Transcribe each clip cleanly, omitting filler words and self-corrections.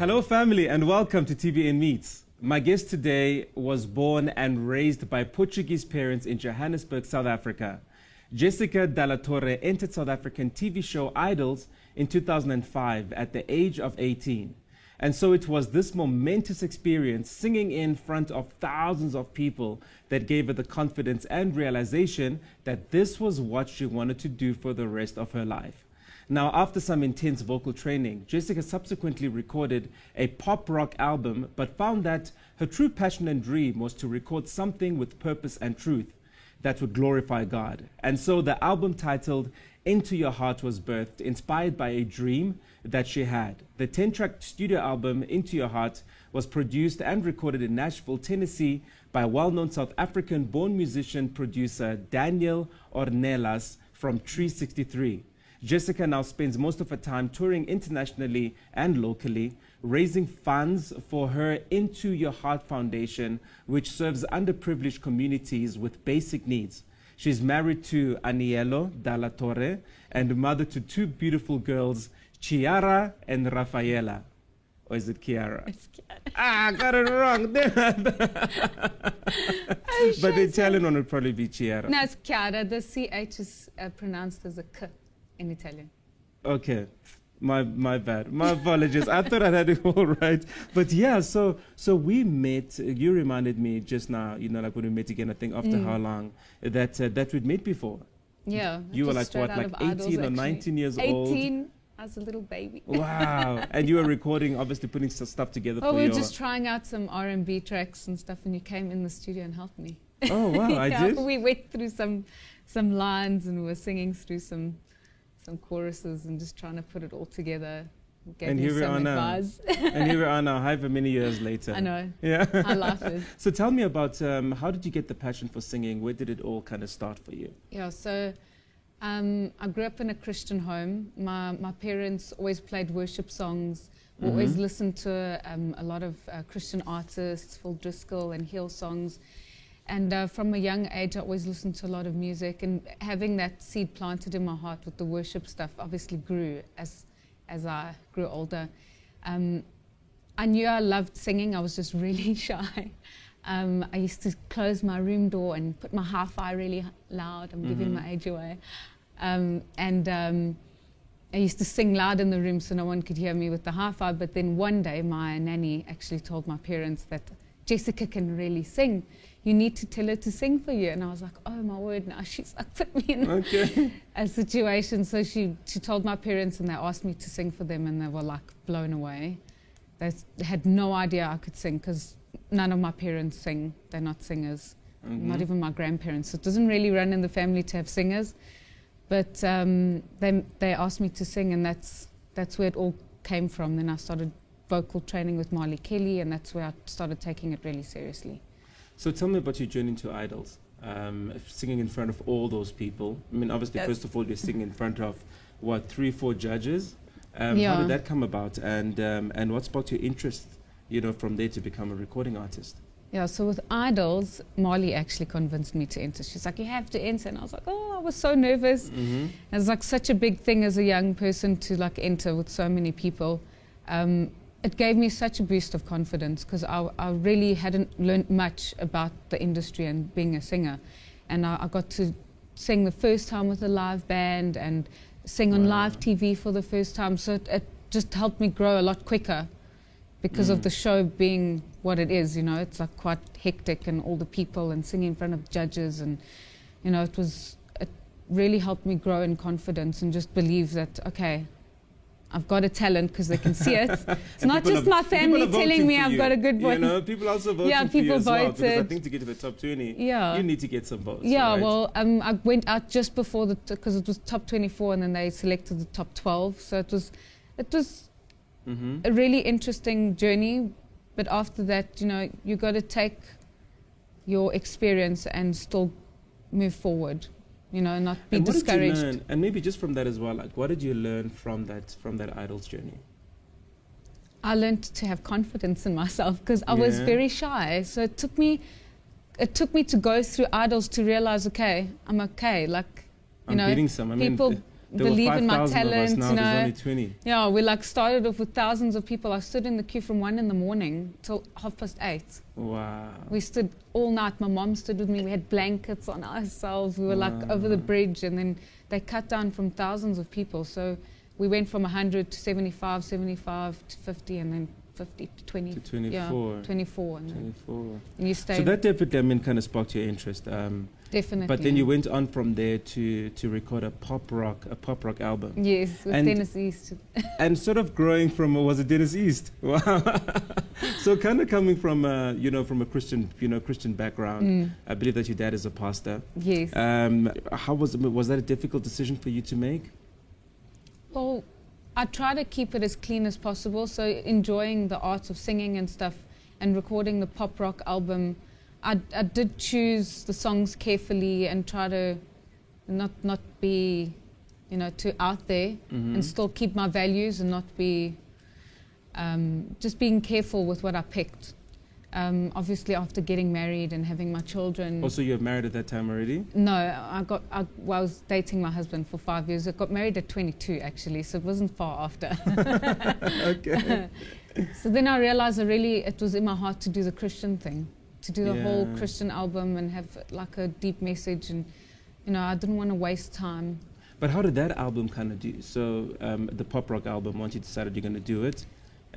Hello, family, and welcome to TBN Meets. My guest today was born and raised by Portuguese parents in Johannesburg, South Africa. Jessica Dalla Torre entered South African TV show Idols in 2005 at the age of 18. And so it was this momentous experience, singing in front of thousands of people, that gave her the confidence and realization that this was what she wanted to do for the rest of her life. Now, after some intense vocal training, Jessica subsequently recorded a pop rock album, but found that her true passion and dream was to record something with purpose and truth that would glorify God. And so the album titled Into Your Heart was birthed, inspired by a dream that she had. The 10-track studio album Into Your Heart was produced and recorded in Nashville, Tennessee by well-known South African-born musician producer Daniel Ornelas from Tree 63. Jessica now spends most of her time touring internationally and locally, raising funds for her Into Your Heart Foundation, which serves underprivileged communities with basic needs. She's married to Aniello Dalla Torre and mother to two beautiful girls, Chiara and Rafaela. Or is it Chiara? It's Chiara. I got it wrong. But the Italian one would probably be Chiara. No, it's Chiara. The CH is pronounced as a K in Italian. Okay. My bad. My apologies. I thought I had it all right. But yeah, so we met. You reminded me just now, you know, like when we met again, I think after how long, that we'd met before. Yeah. You were like what, like 18 or 19 years old? 18. I was a little baby. Wow. And you were recording, obviously putting some stuff together for we your... were just trying out some R&B tracks and stuff, and you came in the studio and helped me. Oh, wow, I did? We went through some lines and we were singing through some choruses and just trying to put it all together. And here we are now. And here we are now, however many years later. I know. Yeah. How life is. So tell me about how did you get the passion for singing? Where did it all kind of start for you? Yeah, so I grew up in a Christian home. My parents always played worship songs. We always listened to a lot of Christian artists, Phil Driscoll and Hillsongs. And from a young age, I always listened to a lot of music, and having that seed planted in my heart with the worship stuff obviously grew as I grew older. I knew I loved singing. I was just really shy. I used to close my room door and put my hi-fi really loud. I'm giving my age away. I used to sing loud in the room so no one could hear me with the hi-fi. But then one day, my nanny actually told my parents that Jessica can really sing. You need to tell her to sing for you. And I was like, oh my word, now she's like put me in a situation. So she told my parents and they asked me to sing for them, and they were like blown away. They had no idea I could sing because none of my parents sing. They're not singers, not even my grandparents. So it doesn't really run in the family to have singers. But they asked me to sing, and that's where it all came from. Then I started vocal training with Marley Kelly, and that's where I started taking it really seriously. So tell me about your journey into Idols, singing in front of all those people. I mean, obviously, first of all, you're singing in front of, what, 3-4 judges? How did that come about? And what sparked your interest, you know, from there to become a recording artist? Yeah, so with Idols, Marley actually convinced me to enter. She's like, you have to enter. And I was like, oh, I was so nervous. It was like such a big thing as a young person to like enter with so many people. It gave me such a boost of confidence because I really hadn't learned much about the industry and being a singer. And I got to sing the first time with a live band and sing on live TV for the first time. So it just helped me grow a lot quicker because of the show being what it is, you know. It's like quite hectic and all the people and singing in front of judges, and, you know, it really helped me grow in confidence and just believe that, okay, I've got a talent because they can see it. It's not just my family telling me I've got a good voice. You know, people also voted for you as well, because I think to get to the top 20, you need to get some votes. Yeah, right? well, I went out just before because it was top 24, and then they selected the top 12. So it was a really interesting journey. But after that, you know, you got to take your experience and still move forward. You know, not be discouraged. What did you learn? And maybe just from that as well, like, what did you learn from that Idols journey? I learned to have confidence in myself because I was very shy. So it took me to go through Idols to realize, okay, I'm okay. Like, you know, beating some. people There believe were in my 5,000 of us, talent. now You there's know, only 20. yeah, we like started off with thousands of people. I stood in the queue from 1 in the morning till 8:30. Wow. We stood all night. My mom stood with me. We had blankets on ourselves. We were like over the bridge, and then they cut down from thousands of people. So we went from 100 to 75, 75 to 50, and then 50 to 20. To 24. Yeah, 24. And 24. and you stayed. So that definitely, I mean, kind of sparked your interest. Definitely. But then you went on from there to record a pop rock album. Yes, with And- Dennis East. And sort of growing from, was it Dennis East? Wow. So kind of coming from, from a Christian background. I believe that your dad is a pastor. Yes. How was that a difficult decision for you to make? Well, I try to keep it as clean as possible. So enjoying the arts of singing and stuff and recording the pop rock album, I did choose the songs carefully and try to not be, too out there and still keep my values and not be, just being careful with what I picked. Obviously after getting married and having my children. Also, you were married at that time already? No, I was dating my husband for 5 years. I got married at 22 actually, so it wasn't far after. Okay. So then I realized it was in my heart to do the Christian thing, to do the whole Yeah. Christian album and have like a deep message, and I didn't want to waste time. But how did that album kind of do? So the pop rock album, once you decided you're going to do it,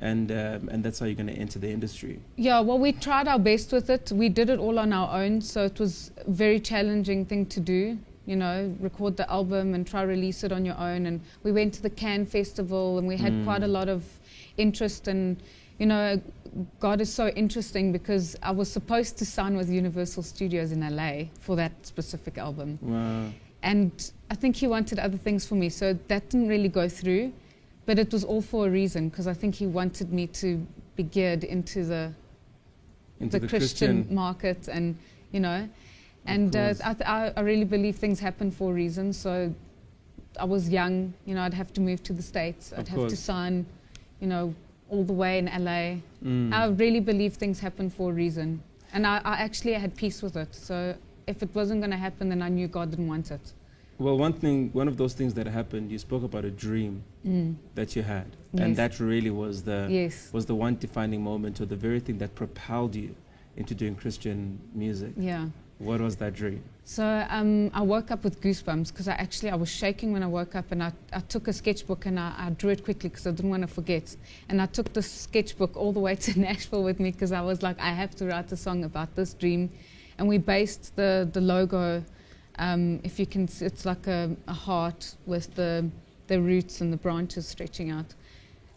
and that's how you're going to enter the industry. Yeah, well, we tried our best with it. We did it all on our own, so it was a very challenging thing to do, record the album and try release it on your own. And we went to the Cannes Festival, and we had quite a lot of interest. And, God is so interesting because I was supposed to sign with Universal Studios in LA for that specific album. Wow. And I think he wanted other things for me, so that didn't really go through. But it was all for a reason, because I think he wanted me to be geared into the Christian market, and and I really believe things happen for a reason. So I was young, I'd have to move to the States. I'd have to sign, all the way in LA. I really believe things happen for a reason, and I actually had peace with it. So if it wasn't going to happen, then I knew God didn't want it. Well, one of those things that happened, you spoke about a dream that you had, and that really was the one defining moment, or the very thing that propelled you into doing Christian music. Yeah. What was that dream? So I woke up with goosebumps because I was shaking when I woke up, and I took a sketchbook and I drew it quickly because I didn't want to forget. And I took the sketchbook all the way to Nashville with me because I was like, I have to write a song about this dream. And we based the logo, if you can see, it's like a heart with the roots and the branches stretching out.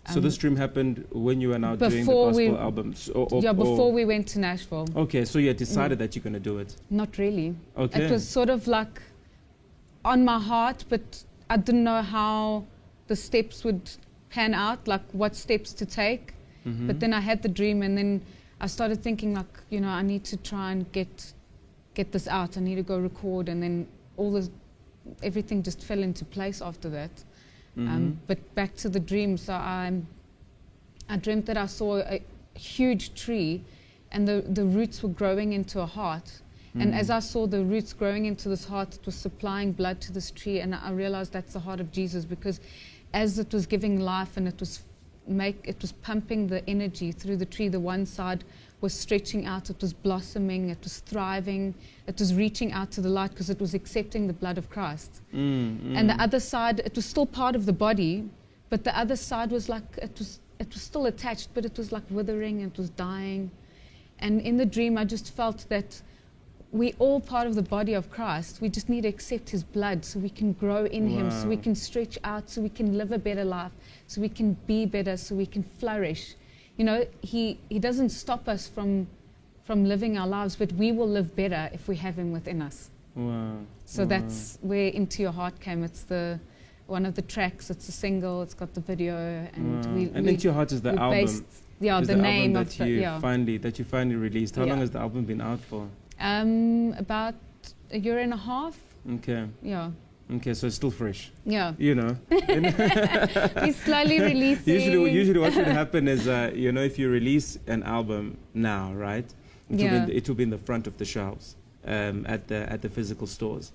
So this dream happened when you were now doing the before gospel albums? Before we went to Nashville. Okay, so you had decided that you're going to do it? Not really. Okay. It was sort of like on my heart, but I didn't know how the steps would pan out, like what steps to take. But then I had the dream, and then I started thinking like, I need to try and get this out. I need to go record, and then everything just fell into place after that. But back to the dream, so I dreamt that I saw a huge tree, and the roots were growing into a heart. And as I saw the roots growing into this heart, it was supplying blood to this tree, and I realized that's the heart of Jesus, because as it was giving life and it was pumping the energy through the tree, the one side was stretching out, it was blossoming, it was thriving, it was reaching out to the light because it was accepting the blood of Christ. And the other side, it was still part of the body, but the other side was like, it was still attached, but it was like withering, it was dying. And in the dream, I just felt that we're all part of the body of Christ. We just need to accept His blood so we can grow in Him, so we can stretch out, so we can live a better life, so we can be better, so we can flourish. He doesn't stop us from living our lives, but we will live better if we have Him within us. Wow. So that's where Into Your Heart came. It's one of the tracks. It's a single. It's got the video, and Into Your Heart is the album. The name of that you finally released. How long has the album been out for? About a year and a half. Okay. Yeah. Okay, so it's still fresh. Yeah. We're slowly releasing. Usually what should happen is, if you release an album now, right? It will be in the front of the shelves at the physical stores.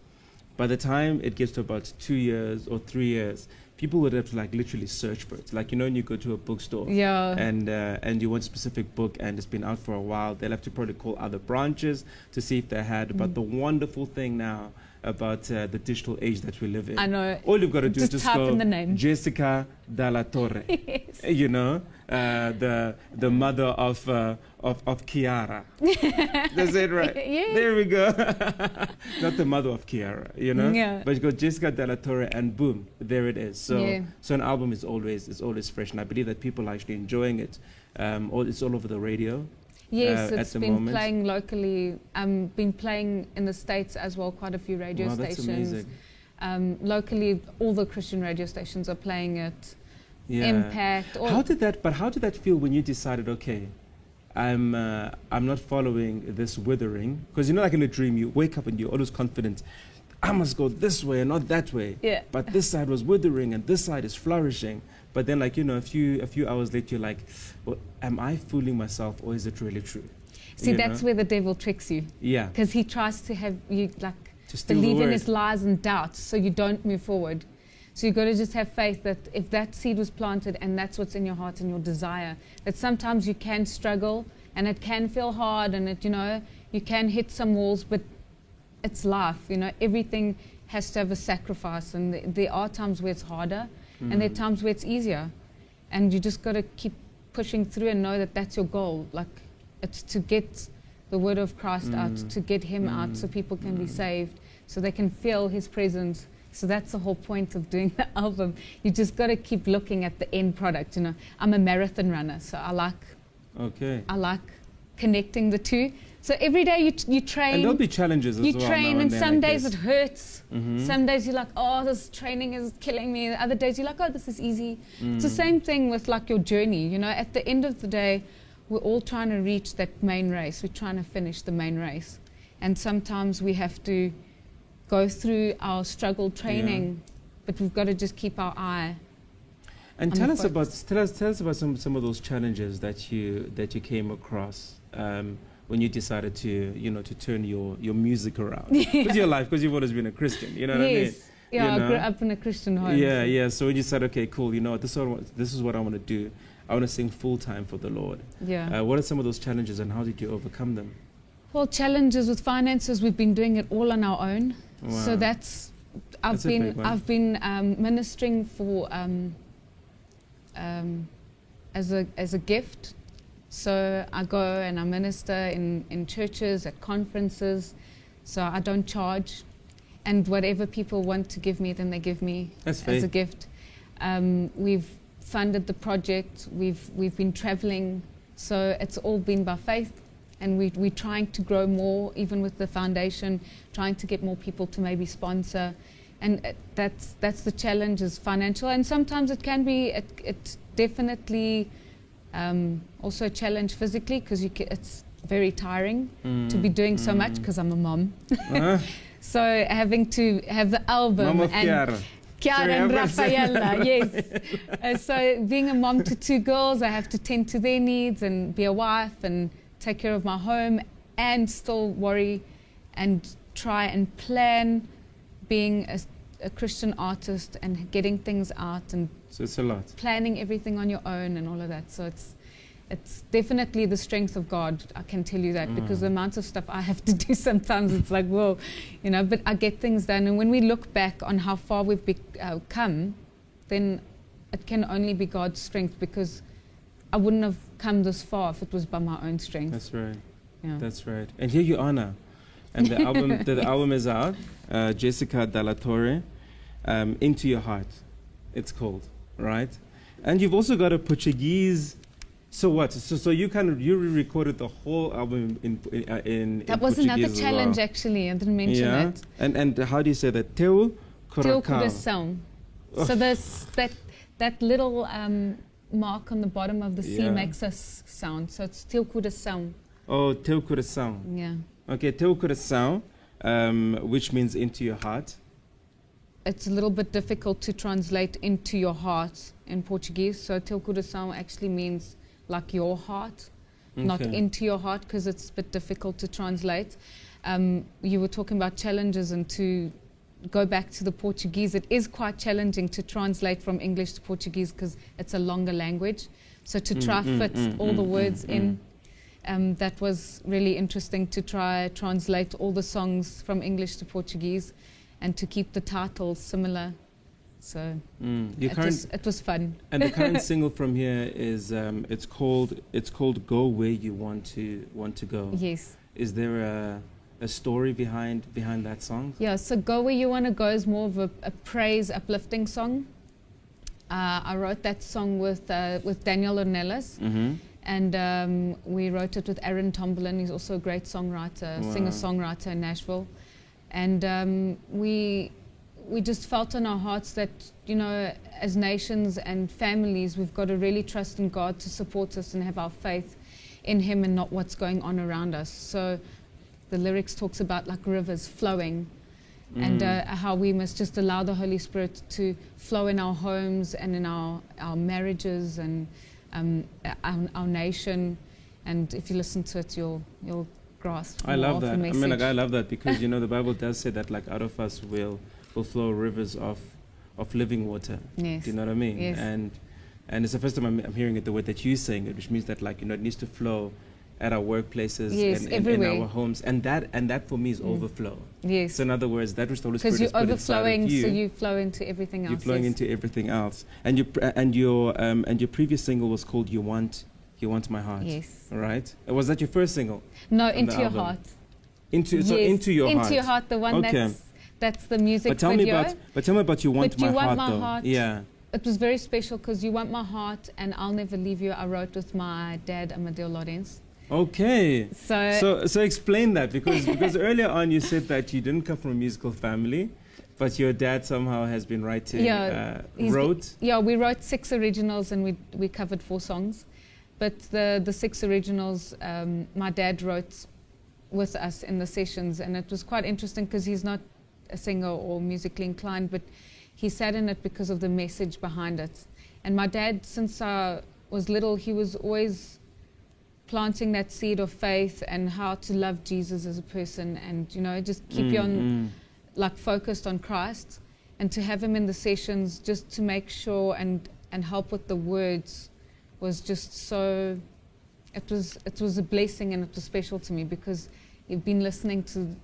By the time it gets to about 2 years or 3 years, people would have to like literally search for it. Like, you know, when you go to a bookstore Yeah. and you want a specific book and it's been out for a while, they'll have to probably call other branches to see if they had. But the wonderful thing now about the digital age that we live in, I know. all you've got to do is just type go in the name. Jessica Dalla Torre. Yes. You know, the mother of Kiara. That's it, right? Yes. There we go. Not the mother of Kiara, you know. Yeah. But you go Jessica Dalla Torre, and boom, there it is. So, Yeah. so an album is always fresh, and I believe that people are actually enjoying it. It's all over the radio. Yes, at it's the been moment. playing locally. Been playing in the States as well, quite a few radio Wow, that's stations. amazing. Locally, all the Christian radio stations are playing it. Yeah. Impact. How did that feel when you decided, okay, I'm not following this withering? Because you know, like in a dream, you wake up and you're always confident. I must go this way and not that way. Yeah. But this side was withering and this side is flourishing. But then, like, you know, a few hours later, you're like, well, am I fooling myself or is it really true? See, You that's know? where the devil tricks you. Yeah. Because he tries to have you like To steal the believe in word. his lies and doubts, so you don't move forward. So you've got to just have faith that if that seed was planted and that's what's in your heart and your desire, that sometimes you can struggle and it can feel hard and it, you know, you can hit some walls, but it's life. You know, everything has to have a sacrifice, and there are times where it's harder and there are times where it's easier, and you just got to keep pushing through and know that that's your goal. Like, it's to get the word of Christ out, to get him out so people can be saved, so they can feel his presence. So that's the whole point of doing the album. You just got to keep looking at the end product. You know, I'm a marathon runner, so I like connecting the two. So every day you train. And there'll be challenges as well. You train, now and then, some I days guess. it hurts. Mhm. Some days you're like, oh, this training is killing me. The other days you're like, oh, this is easy. It's the same thing with like your journey. You know, at the end of the day, we're all trying to reach that main race. We're trying to finish the main race, and sometimes we have to go through our struggle training, but we've got to just keep our eye. And on tell the us about some of those challenges that you came across when you decided to turn your music around with your life, because you've always been a Christian. You know what I mean? Yes. Yeah, You I know? grew up in a Christian home. Yeah, so- yeah. So when you said, okay, cool, you know what, this is what I want to do. I want to sing full time for the Lord. Yeah. What are some of those challenges, and how did you overcome them? Well, challenges with finances, we've been doing it all on our own. Wow. So That's a big one. I've been ministering for as a gift. So I go and I minister in churches, at conferences. So I don't charge, and whatever people want to give me, then they give me That's as a faith. gift. We've funded the project. We've been traveling. So it's all been by faith. And we're trying to grow more, even with the foundation, trying to get more people to maybe sponsor. And that's the challenge, is financial. And sometimes it can be, it's definitely also a challenge physically, because it's very tiring to be doing so much, because I'm a mom. Uh-huh. So having to have the album Mom of and Chiara. Chiara and Sorry, Rafaela, yes. So being a mom to 2 girls, I have to tend to their needs and be a wife and take care of my home, and still worry and try and plan being a Christian artist and getting things out and So it's a lot. planning everything on your own and all of that. So it's definitely the strength of God, I can tell you that, because the amount of stuff I have to do sometimes, it's like, whoa, you know, but I get things done. And when we look back on how far we've come, then it can only be God's strength, because I wouldn't have come this far if it was by my own strength. That's right. Yeah. That's right. And here you are now. And the album the album is out. Jessica Dalla Torre, Into Your Heart, it's called, right? And you've also got a Portuguese. So what? So you re-recorded the whole album in That was Portuguese another as challenge, well. actually. I didn't mention Yeah. that. And how do you say that? Teu Teu coração. coração. So there's that little mark on the bottom of the C Yeah. makes us sound. So it's teu coração. Oh, Teu coração. Yeah. Okay, Teu coração, which means into your heart. It's a little bit difficult to translate into your heart in Portuguese. So teu coração actually means like your heart, not Okay. into your heart, because it's a bit difficult to translate. You were talking about challenges and to go back to the Portuguese. It is quite challenging to translate from English to Portuguese because it's a longer language. So to try fit all the words in, that was really interesting to try translate all the songs from English to Portuguese and to keep the titles similar. So it was fun. And the current single from here is it's called "Go Where You Want to Go." Yes. Is there a story behind that song? Yeah. So "Go Where You Want to Go" is more of a praise, uplifting song. I wrote that song with Daniel Ornelas, and we wrote it with Aaron Tomberlin. He's also a great songwriter, singer-songwriter in Nashville, and we just felt in our hearts that, you know, as nations and families, we've got to really trust in God to support us and have our faith in Him and not what's going on around us. So the lyrics talks about like rivers flowing, and how we must just allow the Holy Spirit to flow in our homes and in our marriages and our nation. And if you listen to it, you'll grasp more. I love of that. the I message. mean, like, I love that because, you know, the Bible does say that, like, out of us will flow rivers of living water. Yes. Do you know what I mean? Yes. And it's the first time I'm hearing it the way that you're saying it, which means that, like, you know, it needs to flow at our workplaces, yes, and in our homes, and that for me is overflow. Yes. So in other words, that which the Holy Spirit because you're has put inside of overflowing, you, so you flow into everything else. you're flowing into everything else. And your previous single was called "You Want My Heart." Yes. All right. Was that your first single? No, on Into the Your album? Heart. Into your heart. Into Your Heart, the one Okay. that's the music But tell video. me about "You Want But My You Want Heart," My though. Heart. Yeah. It was very special because "You Want My Heart" and "I'll Never Leave You" I wrote with my dad, Amadeo Lorenz. Okay. So explain that because earlier on you said that you didn't come from a musical family, but your dad somehow has been writing. Wrote. We wrote 6 originals and we covered 4 songs, but the 6 originals my dad wrote with us in the sessions, and it was quite interesting because he's not a singer or musically inclined, but he sat in it because of the message behind it. And my dad, since I was little, he was always planting that seed of faith and how to love Jesus as a person, and, you know, just keep you on like focused on Christ, and to have him in the sessions just to make sure and help with the words was just so, it was a blessing, and it was special to me because you've been listening to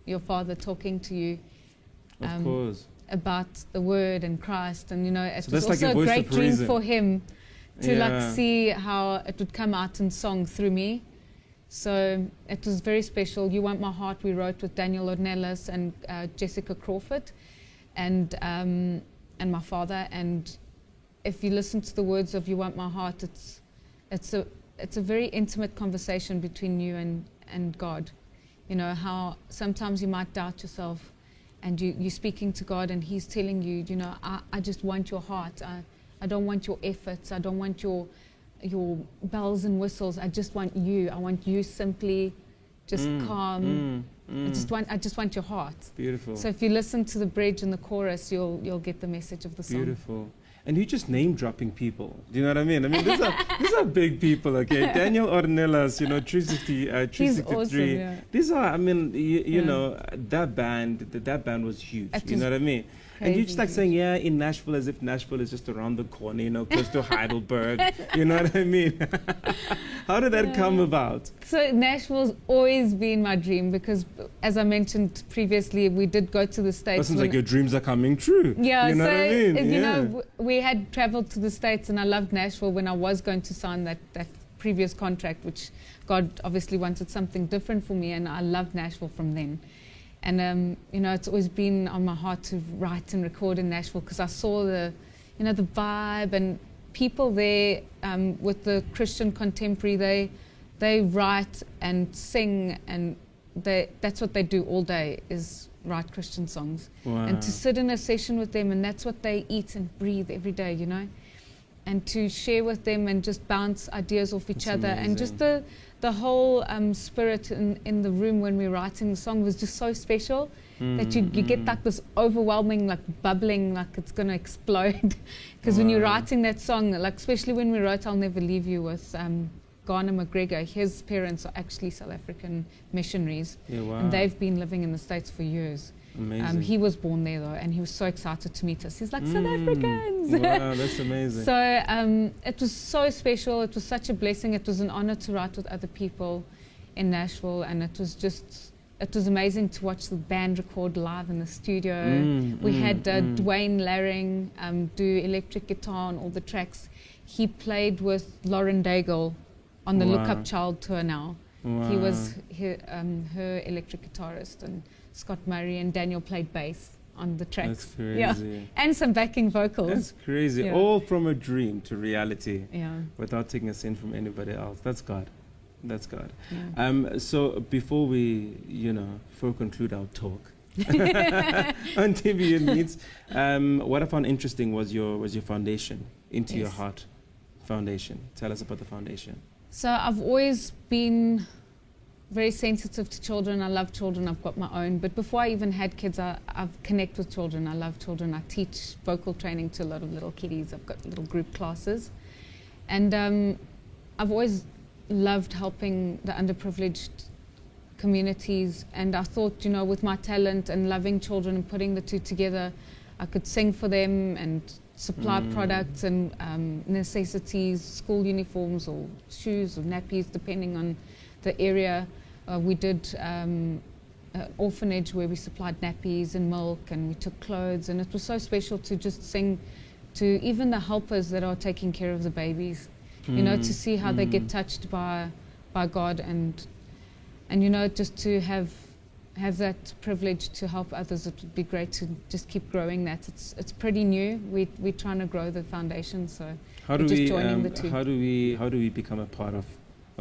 your father talking to you Of course. about the word and Christ, and, you know, it So was that's like also a a voice great of dream reason. for him to like Yeah. see how it would come out in song through me. So it was very special. "You Want My Heart" we wrote with Daniel Ornelas and Jessica Crawford and my father. And if you listen to the words of "You Want My Heart," it's a very intimate conversation between you and God. You know, how sometimes you might doubt yourself, and you're speaking to God and He's telling you, you know, I just want your heart. I don't want your efforts. I don't want your bells and whistles. I just want you. I want you simply just calm. I just want your heart. Beautiful. So if you listen to the bridge and the chorus, you'll get the message of the song. Beautiful. And you're just name dropping people. Do you know what I mean? I mean, these are big people, okay? Daniel Ornelas, you know, 363. He's awesome, yeah. These are, I mean, you know, that band was huge. It You know what I mean? And you're just like huge. saying, yeah, in Nashville, as if Nashville is just around the corner, you know, close to Heidelberg. You know what I mean? How did that come about? So Nashville's always been my dream because, as I mentioned previously, we did go to the It States. seems like your dreams are coming true. Yeah, you know so what I mean? you know, we had traveled to the States, and I loved Nashville when I was going to sign that previous contract, which God obviously wanted something different for me, and I loved Nashville from then. And you know, it's always been on my heart to write and record in Nashville because I saw the vibe and people there with the Christian contemporary. They write and sing, and that's what they do all day is write Christian songs. Wow. And to sit in a session with them, and that's what they eat and breathe every day, you know, and to share with them and just bounce ideas off each That's other, amazing. and just the whole spirit in the room when we're writing the song was just so special that you get like this overwhelming, like bubbling, like it's going to explode. Because when you're writing that song, like especially when we wrote "I'll Never Leave You" with Garner McGregor, his parents are actually South African missionaries, Yeah, wow. and they've been living in the States for years. Amazing. He was born there though, and he was so excited to meet us. He's like, South Africans! Wow, that's amazing. So it was so special. It was such a blessing. It was an honor to write with other people in Nashville, and it was amazing to watch the band record live in the studio. We had Dwayne Laring do electric guitar on all the tracks. He played with Lauren Daigle on the Look Up Child tour now. Wow. He was her electric guitarist, and Scott Murray and Daniel played bass on the tracks. That's crazy. Yeah. And some backing vocals. That's crazy. Yeah. All from a dream to reality. Yeah. Without taking a cent from anybody else. That's God. That's God. Yeah. So before we conclude our talk on TVN Meets, what I found interesting was your foundation, Into Your Heart Foundation. Tell us about the foundation. So I've always been very sensitive to children. I love children. I've got my own. But before I even had kids, I've connected with children. I love children. I teach vocal training to a lot of little kiddies. I've got little group classes. And I've always loved helping the underprivileged communities. And I thought, with my talent and loving children and putting the two together, I could sing for them and supply products and necessities, school uniforms or shoes or nappies, depending on the area. We did an orphanage where we supplied nappies and milk, and we took clothes, and it was so special to just sing to even the helpers that are taking care of the babies, to see how they get touched by God, and just to have that privilege to help others. It would be great to just keep growing that. It's pretty new. We're trying to grow the foundation, so we're just joining the two. How do we become a part of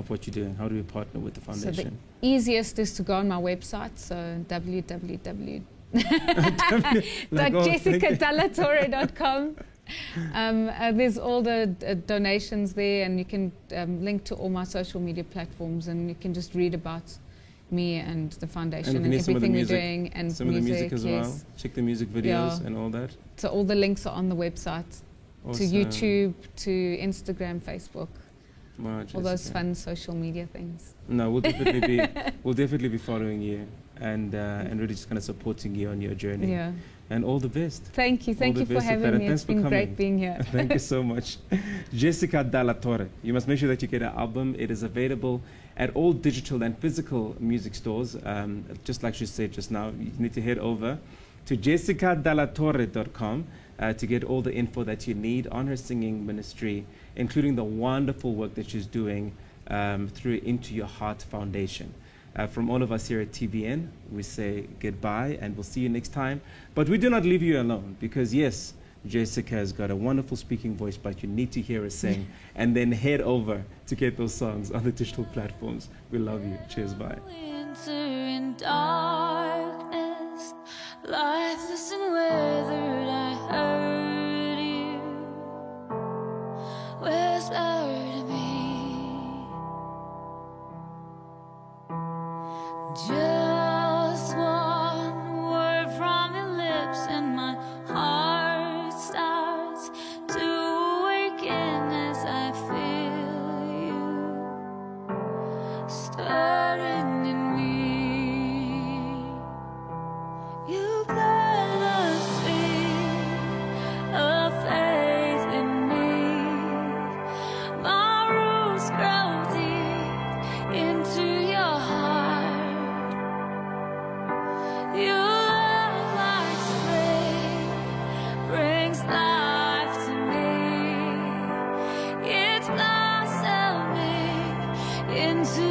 what you're doing? How do we partner with the foundation? So the easiest is to go on my website, so www.jessicadalatore.com. There's all the donations there, and you can link to all my social media platforms, and you can just read about me and the foundation and everything we're doing, and some of the music as well. Check the music videos and all that. So all the links are on the website, to YouTube, to Instagram, Facebook. Wow, all those fun social media things. No, we'll definitely be following you and really just kind of supporting you on your journey. Yeah. And all the best. Thank you for having me. It's been great being here. Thank you so much. Jessica Dalla Torre. You must make sure that you get her album. It is available at all digital and physical music stores. Just like she said just now, you need to head over to jessicadalatore.com to get all the info that you need on her singing ministry, including the wonderful work that she's doing through Into Your Heart Foundation. From all of us here at TVN, we say goodbye and we'll see you next time. But we do not leave you alone because, yes, Jessica has got a wonderful speaking voice, but you need to hear her sing and then head over to get those songs on the digital platforms. We love you. Cheers, bye. Winter in darkness, lifeless and weathered, I heard you whisper to me. Just one word from your lips and my heart starts to awaken as I feel you stirring in me. You plant a seed of faith in me. My roots grow deep into your heart. Your love like spring brings life to me. It's blossoming into